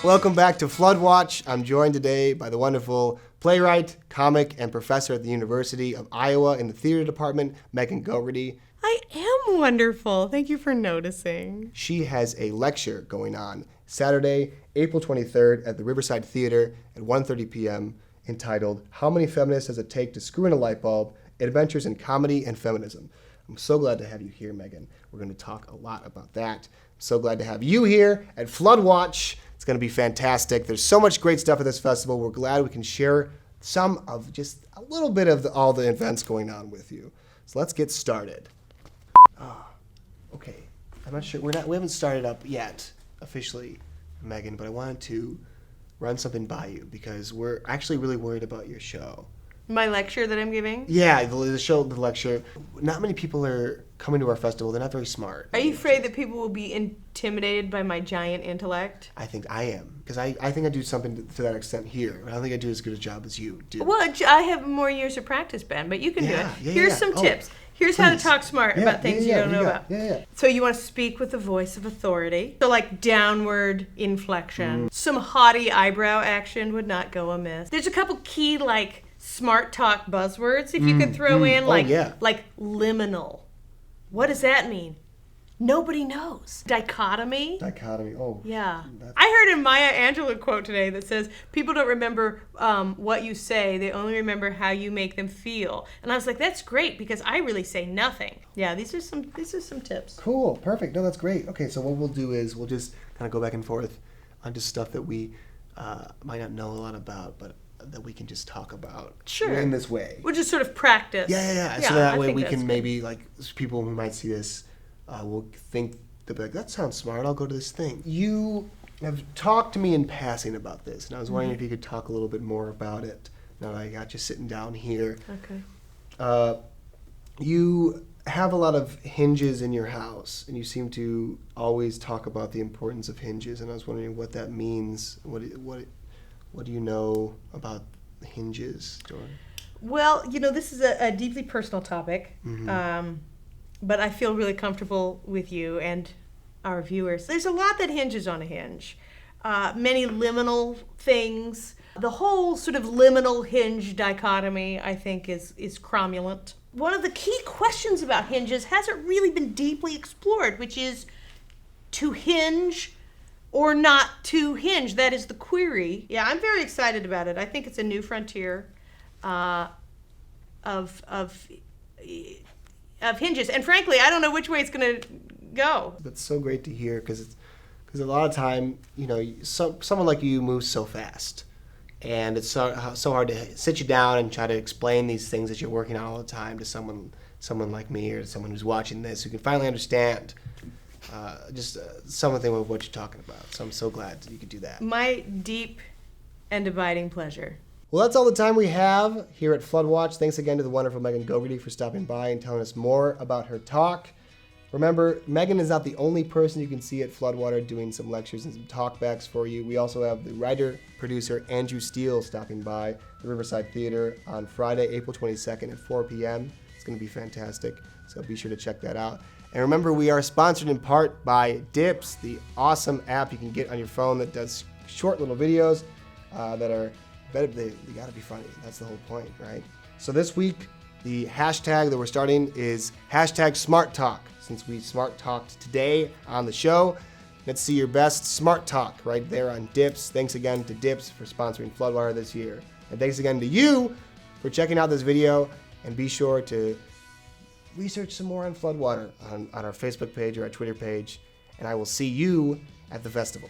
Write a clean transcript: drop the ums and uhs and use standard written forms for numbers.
Welcome back to Floodwatch. I'm joined today by the wonderful playwright, comic, and professor at the University of Iowa in the theater department, Megan Gogerty. I am wonderful. Thank you for noticing. She has a lecture going on Saturday, April 23rd at the Riverside Theater at 1:30 p.m. entitled, How Many Feminists Does It Take to Screw in a Light Bulb? Adventures in Comedy and Feminism. I'm so glad to have you here, Megan. We're going to talk a lot about that. I'm so glad to have you here at Floodwatch. It's going to be fantastic. There's so much great stuff at this festival. We're glad we can share some of just a little bit of all the events going on with you. So let's get started. Okay. I'm not sure. We haven't started up yet officially, Megan, but I wanted to run something by you because we're actually really worried about your show. My lecture that I'm giving? Yeah, the lecture. Not many people are coming to our festival. They're not very smart. Are you afraid that people will be intimidated by my giant intellect? I think I am. Because I think I do something to that extent here. I don't think I do as good a job as you do. Well, I have more years of practice, Ben, but you can do it. Here's some tips. Here's please. How to talk smart about things you don't know about. Yeah. So you want to speak with the voice of authority. So like downward inflection. Some haughty eyebrow action would not go amiss. There's a couple key like smart talk buzzwords if you could throw in like liminal. What does that mean? Nobody knows. Dichotomy. Oh. Yeah. I heard a Maya Angelou quote today that says, people don't remember what you say, they only remember how you make them feel. And I was like, that's great because I really say nothing. Yeah, these are some tips. Cool. Perfect. No, that's great. Okay, so what we'll do is we'll just kind of go back and forth on just stuff that we might not know a lot about, but that we can just talk about in this way. We'll just sort of practice. Yeah. So that way we can maybe, like, people who might see this will think, they'll be like, that sounds smart, I'll go to this thing. You have talked to me in passing about this, and I was wondering if you could talk a little bit more about it now that I got you sitting down here. Okay. You have a lot of hinges in your house, and you seem to always talk about the importance of hinges, and I was wondering what that means. What do you know about hinges, Jordan? Well, this is a deeply personal topic, but I feel really comfortable with you and our viewers. There's a lot that hinges on a hinge. Many liminal things. The whole sort of liminal hinge dichotomy, I think, is cromulent. One of the key questions about hinges hasn't really been deeply explored, which is to hinge or not to hinge. That is the query. Yeah, I'm very excited about it. I think it's a new frontier of hinges. And frankly, I don't know which way it's going to go. That's so great to hear because a lot of time, someone like you moves so fast. And it's so hard to sit you down and try to explain these things that you're working on all the time to someone like me or to someone who's watching this who can finally understand something of what you're talking about. So I'm so glad that you could do that. My deep and abiding pleasure. Well, that's all the time we have here at Floodwatch. Thanks again to the wonderful Megan Gogerty for stopping by and telling us more about her talk. Remember, Megan is not the only person you can see at Floodwater doing some lectures and some talkbacks for you. We also have the writer-producer Andrew Steele stopping by the Riverside Theater on Friday, April 22nd at 4 p.m. It's going to be fantastic, so be sure to check that out. And remember, we are sponsored in part by Dips, the awesome app you can get on your phone that does short little videos that are better. They got to be funny. That's the whole point, right? So this week, the hashtag that we're starting is #SmartTalk. Since we smart talked today on the show, let's see your best smart talk right there on Dips. Thanks again to Dips for sponsoring Floodwater this year. And thanks again to you for checking out this video. And be sure to research some more on Floodwater on our Facebook page or our Twitter page. And I will see you at the festival.